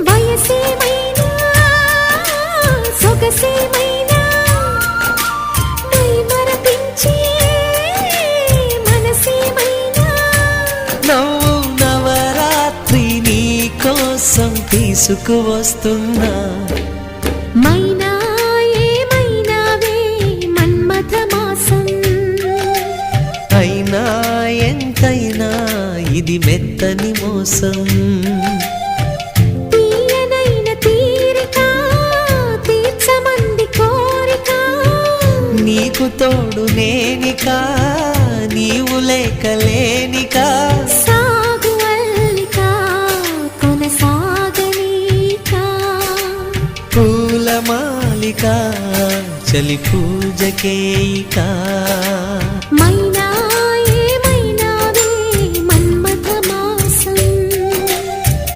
వయసేమైనా సొగసేమైనా మరపించే మనసేమైనా నవ్వు నవరాత్రి నీ కోసం తీసుకువస్తున్నా మైనా ఏమైనావే మన్మథ మాసం అయినా ఎంతైనా ఇది మెత్తని మోసం తీయనైన తీరిక తీర్చమంది కోరిక నీకు తోడు నేనిక నీవు లేకలేనిక సాగు అల్లిక కొనసాగనీక పూల మాలిక చలి పూజకేయిక